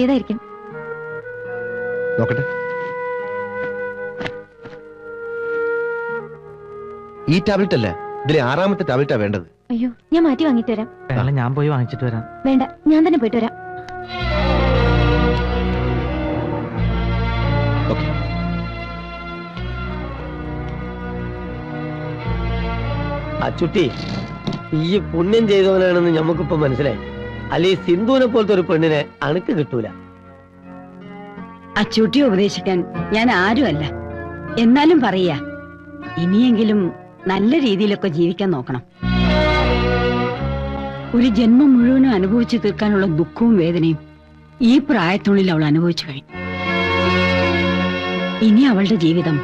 കിട്ടിയതായിരിക്കും. നോക്കട്ടെ. ഈ ടാബ്ലറ്റ് അല്ല, ഇതിലെ 6ാമത്തെ ടാബ്ലറ്റാ വേണ്ടത്. അയ്യോ, ഞാൻ മാറ്റി വാങ്ങിട്ട് വരാം. ഞാൻ പോയി വാങ്ങിച്ചിട്ട് വരാം. വേണ്ട, ഞാൻ തന്നെ പോയിട്ട് വരാം. അച്ചുട്ടി, ഈ പുണ്യം ചെയ്തവനാണെന്ന് ഞമ്മക്കിപ്പോ മനസ്സിലായി. അല്ലെ സിന്ധുവിനെ പോലത്തെ ഒരു പെണ്ണിനെ അണുക്ക് കിട്ടൂല. അച്ചൂട്ടിയെ ഉപദേശിക്കാൻ ഞാൻ ആരുമല്ല. എന്നാലും പറയാ, ഇനിയെങ്കിലും നല്ല രീതിയിലൊക്കെ ജീവിക്കാൻ നോക്കണം. ഒരു ജന്മം മുഴുവനും അനുഭവിച്ചു തീർക്കാനുള്ള ദുഃഖവും വേദനയും ഈ പ്രായത്തുള്ളിൽ അവൾ അനുഭവിച്ചു കഴിഞ്ഞു. ഇനി അവളുടെ ജീവിതം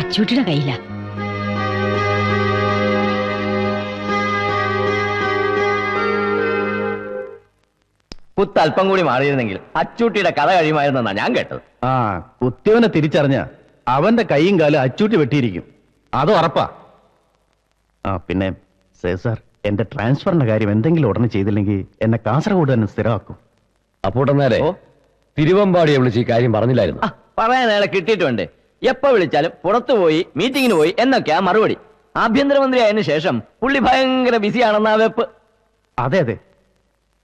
അച്ചൂട്ടിയുടെ കയ്യിലാ. കുത്ത് അല്പം കൂടി മാറിയിരുന്നെങ്കിൽ അച്ചൂട്ടിയുടെ കഥ കഴിയുമായിരുന്നാ ഞാൻ കേട്ടത്. കുത്തിയവനെ തിരിച്ചറിഞ്ഞ അവന്റെ കൈയും കാലും അച്ചൂട്ടി വെട്ടിയിരിക്കും, അത് ഉറപ്പാ. പിന്നെ സാർ, എന്റെ ട്രാൻസ്ഫറിന്റെ കാര്യം എന്തെങ്കിലും ഉടനെ ചെയ്തില്ലെങ്കിൽ എന്നെ കാസർഗോഡ് തന്നെ സ്ഥിരമാക്കും. അപ്പോട്ടെന്നേരെ തിരുവമ്പാടിയെ വിളിച്ച് ഈ കാര്യം പറഞ്ഞില്ലായിരുന്നു? പറയാൻ അയാളെ കിട്ടിയിട്ടുണ്ട്. എപ്പോ വിളിച്ചാലും പുറത്തു പോയി മീറ്റിങ്ങിന് പോയി എന്നൊക്കെയാ മറുപടി. ആഭ്യന്തരമന്ത്രി ആയതിനു ശേഷം പുള്ളി ഭയങ്കര ബിസിയാണെന്നാ വെപ്പ്. അതെ,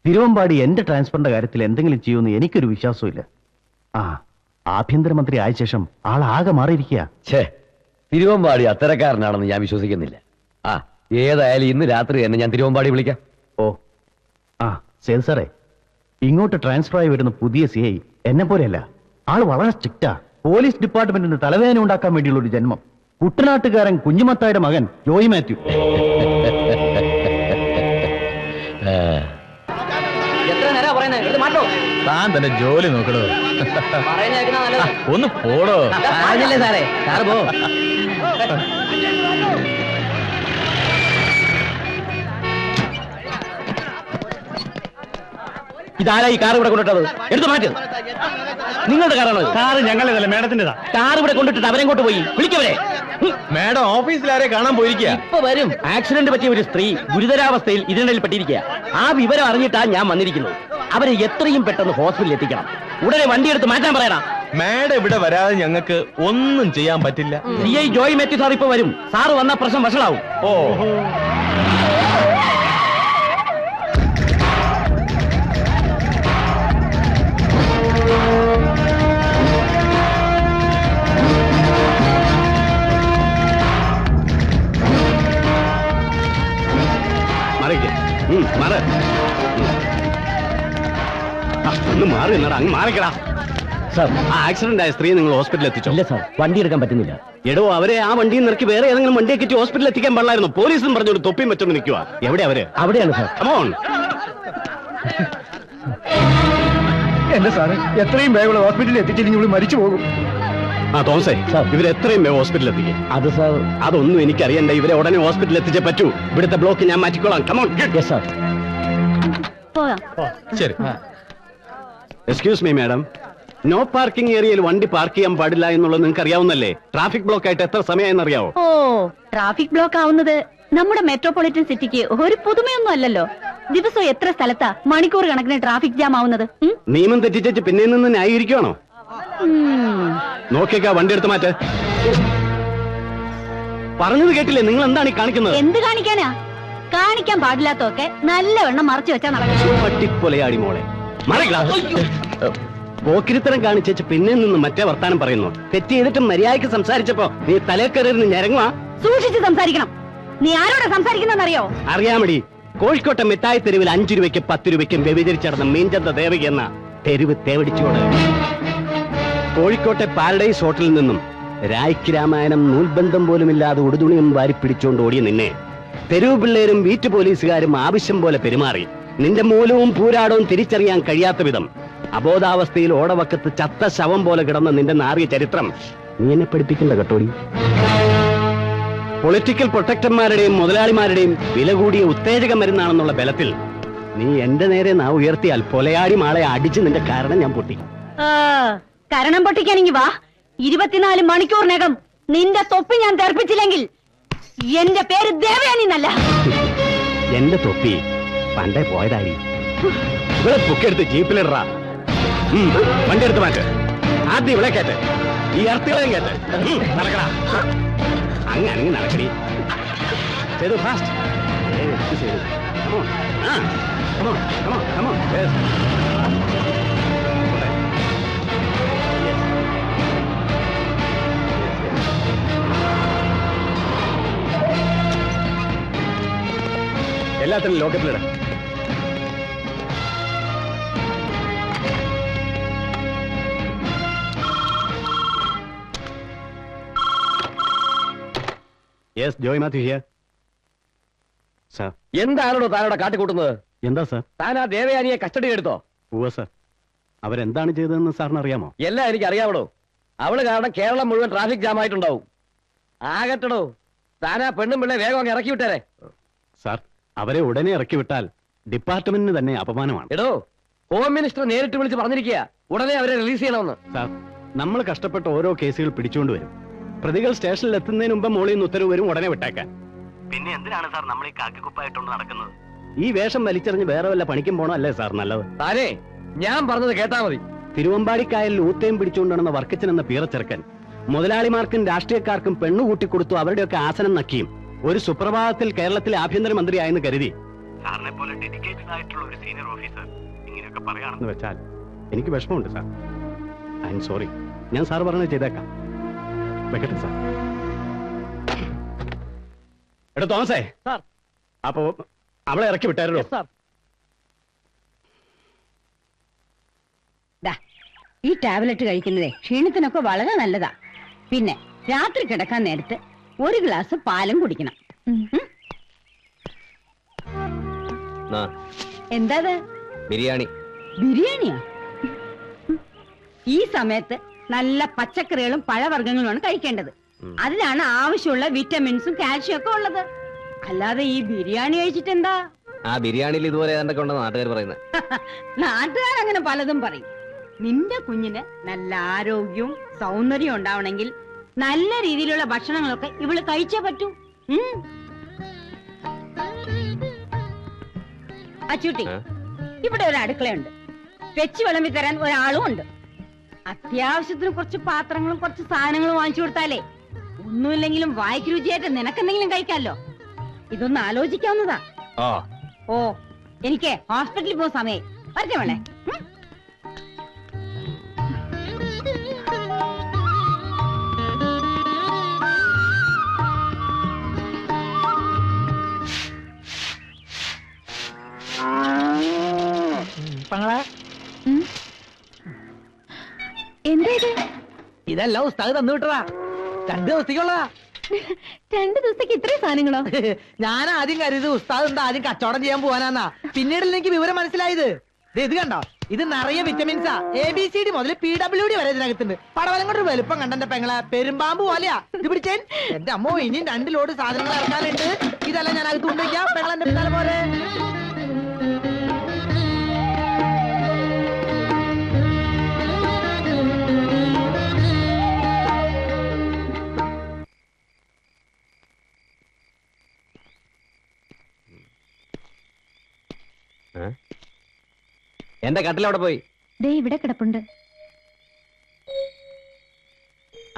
തിരുവമ്പാടി എന്റെ ട്രാൻസ്ഫറിന്റെ കാര്യത്തിൽ എന്തെങ്കിലും ചെയ്യുമെന്ന് എനിക്കൊരു വിശ്വാസമില്ല. ആഭ്യന്തരമന്ത്രി ആയ ശേഷം ആളാകെ മാറിയിരിക്കുക. തിരുവമ്പാടി അത്തരക്കാരനാണെന്ന് ഞാൻ വിശ്വസിക്കുന്നില്ല. ഏതായാലും ഇന്ന് രാത്രി തന്നെ ഞാൻ തിരുവമ്പാടി വിളിക്കാം. സേൽ സാറേ, ഇങ്ങോട്ട് ട്രാൻസ്ഫർ ആയി വരുന്ന പുതിയ CI എന്നെ പോലെയല്ല. ആള് വളരെ സ്ട്രിക്റ്റാ. പോലീസ് ഡിപ്പാർട്ട്മെന്റിന് തലവേദന ഉണ്ടാക്കാൻ വേണ്ടിയുള്ള ഒരു ജന്മം. കുട്ടനാട്ടുകാരൻ കുഞ്ഞുമത്തായുടെ മകൻ ജോയി മാത്യു. താൻ തന്നെ ജോലി നോക്കണോ? ഒന്ന് പോടോ. സാറേ, സാറ് പോ. ഇതാരാ ഈ കാർ ഇവിടെ കൊണ്ടിട്ടത്? എടുത്തു മാറ്റ്. നിങ്ങളുടെ കാറാണോ? കാറ് ഞങ്ങളേതല്ല, മേഡത്തിന്റെതാ. കാർ ഇവിടെ കൊണ്ടിട്ട് അവരെങ്ങോട്ട് പോയി? വിളിക്കവരെ. മേഡം ഓഫീസിലാരെ കാണാൻ പോയിരിക്കുക. ഇപ്പൊ വരും. ആക്സിഡന്റ് പറ്റിയ ഒരു സ്ത്രീ ഗുരുതരാവസ്ഥയിൽ ഇതിനിടയിൽ പെട്ടിരിക്കുക. ആ വിവരം അറിഞ്ഞിട്ടാ ഞാൻ വന്നിരിക്കുന്നത്. അവരെ എത്രയും പെട്ടെന്ന് ഹോസ്പിറ്റലിൽ എത്തിക്കണം. ഉടനെ വണ്ടി എടുത്ത് മാറ്റാൻ പറയണം. മേഡം ഇവിടെ വരാതെ ഞങ്ങൾക്ക് ഒന്നും ചെയ്യാൻ പറ്റില്ല. CI ജോയി മാത്യു സാർ ഇപ്പൊ വരും. സാറ് വന്ന പ്രശ്നം വഷളാവും. മാറി അങ്ങ് മാറിക്കടാ. സാർ, ആ ആക്സിഡന്റ് ആയ സ്ത്രീ നിങ്ങൾ ഹോസ്പിറ്റലിൽ എത്തിച്ചോ? ഇല്ല സാർ, വണ്ടി എടുക്കാൻ പറ്റുന്നില്ല. എടോ, അവരെ ആ വണ്ടിയിൽ നിറക്കി വേറെ ഏതെങ്കിലും വണ്ടിയെ കയറ്റി ഹോസ്പിറ്റലിൽ എത്തിക്കാൻ പാടില്ലായിരുന്നു. പോലീസും പറഞ്ഞൊരു തൊപ്പിയും വെച്ചോണ്ട് നിൽക്കുക. എവിടെ അവര്? അവിടെയാണ് സാർ. കമോൺ. എന്റെ സാറ് എത്രയും വേഗം ഹോസ്പിറ്റലിൽ എത്തിച്ചില്ലെങ്കിൽ ഇവിടെ മരിച്ചു പോകും. തോമസേ, ഇവരെത്രയും വേഗം ഹോസ്പിറ്റലിൽ എത്തിക്കും. അത് സാർ, അതൊന്നും എനിക്കറിയണ്ട. ഇവരെ ഉടനെ ഹോസ്പിറ്റലിൽ എത്തിച്ചേ പറ്റൂ. ഇവിടുത്തെ ബ്ലോക്ക് ഞാൻ മാറ്റിക്കോളാം. കമോൺ. Yes sir. ശരി. Excuse me madam, no parking ഏരിയയിൽ വണ്ടി പാർക്ക് ചെയ്യാൻ പാടില്ല എന്നുള്ളത് നിങ്ങൾക്ക് അറിയാവുന്നല്ലേ? ട്രാഫിക് ബ്ലോക്ക് ആയിട്ട് എത്ര സമയമായെന്ന് അറിയാവോ? ട്രാഫിക് ബ്ലോക്ക് ആവുന്നത് നമ്മുടെ മെട്രോപൊളിറ്റൻ സിറ്റിക്ക് ഒരു പുതുമയൊന്നും അല്ലല്ലോ. ദിവസവും എത്ര സ്ഥലത്താ മണിക്കൂർ കണക്കിന് ട്രാഫിക് ജാം ആവുന്നത്. നിയമം തെറ്റിച്ചു പിന്നെ നിന്ന് ന്യായീകരിക്കുകയാണോ? നോക്കിയേക്കാ, വണ്ടി എടുത്ത് മാറ്റ്. പറഞ്ഞത് കേട്ടില്ലേ? നിങ്ങൾ എന്താണ് ഈ കാണിക്കുന്നത്? എന്ത് കാണിക്കാനാ? കാണിക്കാൻ പാടില്ലാത്തൊക്കെ നല്ലവണ്ണം മറച്ചു വെച്ചാ നടക്കും. പട്ടിപ്പൊലയാടി മോളെ, പോക്കിരിത്തരം കാണിച്ചു പിന്നെ നിന്ന് മറ്റേ വർത്താനം പറയുന്നു. തെറ്റ് ചെയ്തിട്ട് മര്യാദയ്ക്ക് സംസാരിച്ചപ്പോ നീ തലേക്കറിയിരുന്ന് ഞരങ്ങുവാ. സൂക്ഷിച്ച് സംസാരിക്കണം. നീ ആരോടെ സംസാരിക്കുന്നറിയോ? അറിയാമടി, കോഴിക്കോട്ടെ മിഠായി തെരുവിൽ 5 രൂപയ്ക്കും 10 രൂപയ്ക്കും വ്യഭിചരിച്ചിടന്ന മീൻചന്ത ദേവകി എന്ന തെരുവ് തേവടിച്ചോട്. കോഴിക്കോട്ടെ പാരഡൈസ് ഹോട്ടലിൽ നിന്നും രായ്ക്ക് രാമായണം നൂൽബന്ധം പോലുമില്ലാതെ ഉടുതുണിയും വാരി പിടിച്ചോണ്ട് ഓടിയ നിന്നെ തെരുവ് പിള്ളേരും വീട്ടു പോലീസുകാരും ആവശ്യം പോലെ പെരുമാറി. നിന്റെ മൂലവും പൂരാടവും തിരിച്ചറിയാൻ കഴിയാത്ത വിധം അബോധാവസ്ഥയിൽ ഓടവക്കത്ത് ചത്ത ശവം പോലെ കിടന്ന നിന്റെ നാറിയ ചരിത്രം നീ എന്നെ പഠിപ്പിക്കില്ല കേട്ടോടി. പൊളിറ്റിക്കൽ പ്രൊട്ടക്ടർമാരുടെയും മുതലാളിമാരുടെയും വില കൂടിയ ഉത്തേജക മരുന്നാണെന്നുള്ള ബലത്തിൽ നീ എന്റെ നേരെ നാ ഉയർത്തിയാൽ പൊലയാടി മാളെ അടിച്ച് നിന്റെ കാരണം ഞാൻ പൊട്ടി. കരണം പൊട്ടിക്കാനെങ്കി വാ. 24 മണിക്കൂറിനകം നിന്റെ തൊപ്പി ഞാൻ തെറിപ്പിച്ചില്ലെങ്കിൽ എന്റെ പേര് ദേവയാനിന്നല്ല. എന്റെ തൊപ്പി പണ്ടേ പോയതാടി. ഇവിടെ പൊക്കെടുത്ത് ജീപ്പിലിടറാ. വണ്ടി എടുത്ത് മാറ്റ്. ആദ്യം ഇവിടെ കേട്ട്, ഈ ഇറത്തികളെയും കേട്ട്. നടക്കടാ, അങ്ങനെ നടക്കടി. ചെയ്തു ഫാസ്റ്റ്. ചെയ്തു. Come on. Come on. Come on. Come on. Yes. എല്ലാത്തിനും ലോക്കത്തിലിട. Yes, Joy Mathew here. Sir, എന്താണോ താനോടെ കാട്ടിക്കൂട്ടുന്നത്? എന്താ സാർ? താൻ ആ ദേവയാനിയെ കസ്റ്റഡി എടുത്തോ? ഉവ്വ സാർ. അവരെന്താണ് ചെയ്തതെന്ന് സാറിന് അറിയാമോ? എല്ലാം എനിക്ക് അറിയാവടോ. അവള് കാരണം കേരളം മുഴുവൻ ട്രാഫിക് ജാം ആയിട്ടുണ്ടാവും. ആകട്ടടോ, താനാ പെണ്ണും പിള്ളേ വേഗം അങ്ങ് ഇറക്കി വിട്ടേരെ. സാർ, അവരെ ഉടനെ ഇറക്കി വിട്ടാൽ ഡിപ്പാർട്ട്മെന്റിന് തന്നെ അപമാനമാണ്. എടോ, ഹോം മിനിസ്റ്റർ നേരിട്ട് വിളിച്ച് പറഞ്ഞിരിക്കുക ഉടനെ അവരെ റിലീസ് ചെയ്യണമെന്ന്. സാർ, നമ്മൾ കഷ്ടപ്പെട്ട ഓരോ കേസുകൾ പിടിച്ചുകൊണ്ടുവരും. പ്രതികൾ സ്റ്റേഷനിൽ എത്തുന്നതിന് മുമ്പ് മോളിൽ നിന്ന് ഉത്തരവ് വരും ഉടനെ വിട്ടേക്കാൻ. പിന്നെ എന്തിനാണ് സാർ നമ്മൾ ഈ കാക്കിക്കുപ്പായിട്ടുണ്ട് നടക്കുന്നത്? ഈ വേഷം വലിച്ചെറിഞ്ഞ് വേറെ വല്ല പണിക്കും പോണോ അല്ലേ സാർ നല്ലത്? താനേ ഞാൻ പറഞ്ഞത് കേട്ടാ മതി. തിരുവമ്പാടിക്കായലിൽ ഊത്തയും പിടിച്ചുകൊണ്ടുവന്ന വർക്കച്ചൻ എന്ന പീറച്ചെറുക്കൻ മുതലാളിമാർക്കും രാഷ്ട്രീയക്കാർക്കും പെണ്ണു കൂട്ടിക്കൊടുത്തു അവരുടെയൊക്കെ ആസനം നക്കിയും ഒരു സുപ്രഭാതത്തിൽ കേരളത്തിലെ ആഭ്യന്തരമന്ത്രിയായെന്ന് കരുതി സാറിനെ പോലെ ഡെഡിക്കേറ്റഡ് ആയിട്ടുള്ള ഒരു സീനിയർ ഓഫീസർ ഇങ്ങനെയൊക്കെ പറയുകയാണെന്ന് വെച്ചാൽ എനിക്ക് വിഷമമുണ്ട് സാർ. I am sorry. ഞാൻ സാർ പറഞ്ഞത് ചെയ്തേക്കാം. വെക്കട്ടെ സാർ. എടാ തോമസേ, അപ്പോ അവളെ ഇറക്കി വിട്ടാരല്ലോ. ഈ ടാബ്ലറ്റ് കഴിക്കുന്നതേ ക്ഷീണത്തിനൊക്കെ വളരെ നല്ലതാ. പിന്നെ രാത്രി കിടക്കാൻ നേരത്ത് ഒരു ഗ്ലാസ് പാലും കുടിക്കണം. എന്താ ബിരിയാണി? ബിരിയാണിയാ? ഈ സമയത്ത് നല്ല പച്ചക്കറികളും പഴവർഗ്ഗങ്ങളുമാണ് കഴിക്കേണ്ടത്. അതിലാണ് ആവശ്യമുള്ള വിറ്റമിൻസും കാൽഷ്യം ഒക്കെ ഉള്ളത്. അല്ലാതെ ഈ ബിരിയാണി കഴിച്ചിട്ട് എന്താ? ആ ബിരിയാണിയിൽ ഇതുപോലെ ഏതാണ്ടൊക്കെ ഉണ്ടെന്ന് നാട്ടുകാർ പറയുന്നത്. നാട്ടുകാരങ്ങനെ പലതും പറയും. നിന്റെ കുഞ്ഞിന് നല്ല ആരോഗ്യവും സൗന്ദര്യവും ഉണ്ടാവണമെങ്കിൽ നല്ല രീതിയിലുള്ള ഭക്ഷണങ്ങളൊക്കെ ഇവള് കഴിച്ചേ പറ്റൂ. അച്ചൂട്ടി, ഇവിടെ ഒരു അടുക്കളയുണ്ട്. വെച്ച് വിളമ്പി തരാൻ ഒരാളും ഉണ്ട്. അത്യാവശ്യത്തിന് കുറച്ച് പാത്രങ്ങളും കുറച്ച് സാധനങ്ങളും വാങ്ങിച്ചു കൊടുത്താലേ ഒന്നുമില്ലെങ്കിലും വായിക്ക് രുചിയായിട്ട് നിനക്കെന്തെങ്കിലും കഴിക്കാമല്ലോ. ഇതൊന്ന് ആലോചിക്കാവുന്നതാ. ഓ, എനിക്ക് ഹോസ്പിറ്റലിൽ പോകുന്ന സമയം വരട്ടെ വേളെ. എന്താ ഇത്? ഇതല്ല ഉസ്താദ് തന്നു വിട്ടതാ. 2 ദിവസത്തേക്കുള്ളതാ. 2 ദിവസത്തേക്ക് ഇത്രയും സാധനങ്ങളോ? ഞാൻ ആദ്യം കരുത് ഉസ്താദ് എന്താ ആദ്യം കച്ചവടം ചെയ്യാൻ പോവാനാന്നാ. പിന്നീട് എനിക്ക് വിവരം മനസ്സിലായത്. ഇത് കണ്ടോ, ഇത് നിറയെ വിറ്റമിൻസാ. ABCD മുതൽ PWD വരെ ഇതിനകത്തുണ്ട്. പടവലം കൊണ്ട് വലുപ്പം കണ്ടെന്റെ പെങ്ങളെ പെരുമ്പാമ്പ് പോലെയാ. ഇത് പിടിച്ചേൻ എന്റെ അമ്മോ, ഇനിയും 2 ലോഡ് സാധനങ്ങൾ ഇറക്കാനുണ്ട്. ഇതെല്ലാം ഞാൻ അകത്ത് കൊണ്ടുവയ്ക്കാം. പെങ്ങളെന്റെ പിന്നാലെ പോലെ. എന്റെ കട്ടിലവിടെ പോയി. ദേ ഇവിടെ കിടപ്പുണ്ട്.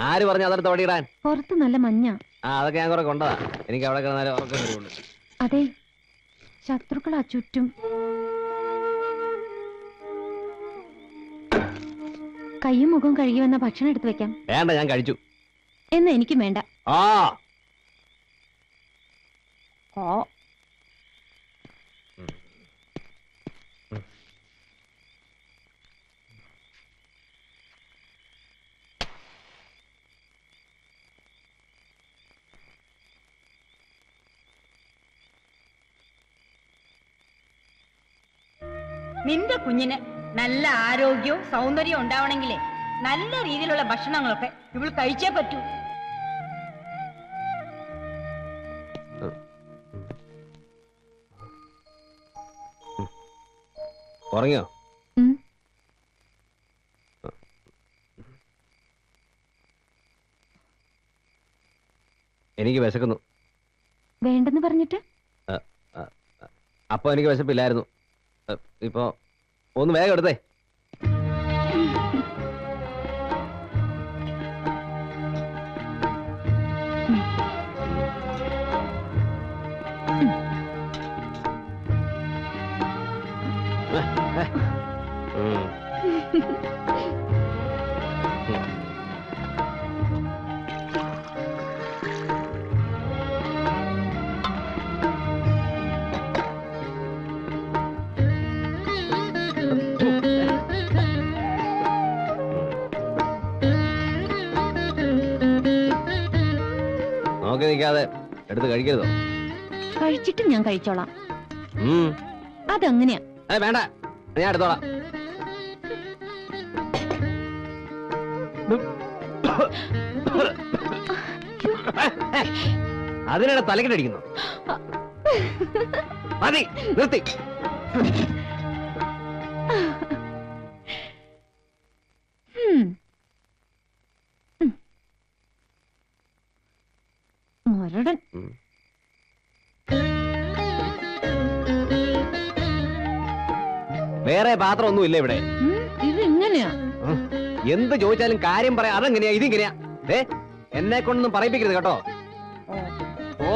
ആര് പറഞ്ഞു അതെടുത്ത് ഓടിയിടാൻ? പുറത്ത് നല്ല മഞ്ഞ. അതൊക്കെ ഞാൻ കുറെ കൊണ്ടതാ. എനിക്ക് അവിടെ കിടന്നാലും ഉറക്കം വരുള്ളൂ. അതെ, ശത്രുക്കളാ ചുറ്റും. കയ്യും മുഖവും കഴുകി വന്ന ഭക്ഷണം എടുത്തു വെക്കാം. വേണ്ട, ഞാൻ കഴിച്ചു. എന്നാ എനിക്കും വേണ്ട. നിന്റെ കുഞ്ഞിന് നല്ല ആരോഗ്യവും സൗന്ദര്യവും ഉണ്ടാവണമെങ്കിലേ നല്ല രീതിയിലുള്ള ഭക്ഷണങ്ങളൊക്കെ ഇവൾ കഴിച്ചേ പറ്റൂ. ഉറങ്ങിയോ? എനിക്ക് വിശക്കുന്നു. വേണ്ടെന്ന് പറഞ്ഞിട്ട്? അപ്പൊ എനിക്ക് വിശപ്പില്ലായിരുന്നു. ഇപ്പൊ ഒന്ന് വേഗം എടുത്തേ. നോക്കി നിൽക്കാതെ എടുത്ത് കഴിക്കരുതോ? കഴിച്ചിട്ട് ഞാൻ കഴിച്ചോളാം. ഉം. അതങ്ങനെയാ. വേണ്ട, ഞാൻ എടുത്തോളാം. അതിനിടെ തലക്കിട്ടടിക്കുന്നു. മതി, നിർത്തി. മരടൻ. വേറെ പാത്രം ഒന്നും ഇല്ല ഇവിടെ. ഇത് എങ്ങനെയാ? എന്ത് ചോദിച്ചാലും കാര്യം പറയാം. അതെങ്ങനെയാ ഇതിങ്ങനെയാ? എന്നെ കൊണ്ടൊന്നും പറയിപ്പിക്കരുത് കേട്ടോ. ഓ,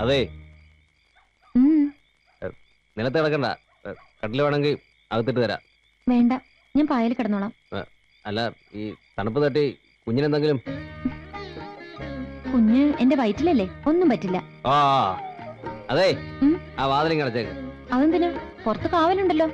അതെ, നിലത്ത് കിടക്കണ്ട. കട്ടില് വേണമെങ്കിൽ അകത്തിട്ട് തരാം. വേണ്ട, ഞാൻ പായൽ കിടന്നോളാം. അല്ല, ഈ തണുപ്പ് തട്ടി കുഞ്ഞിനെന്തെങ്കിലും? കുഞ്ഞ് എന്റെ വയറ്റിലല്ലേ, ഒന്നും പറ്റില്ല. ആ അതെ, ആ വാതിലും കിടച്ചേക്ക്. അതെന്തിനാ? പുറത്ത് കാവലുണ്ടല്ലോ.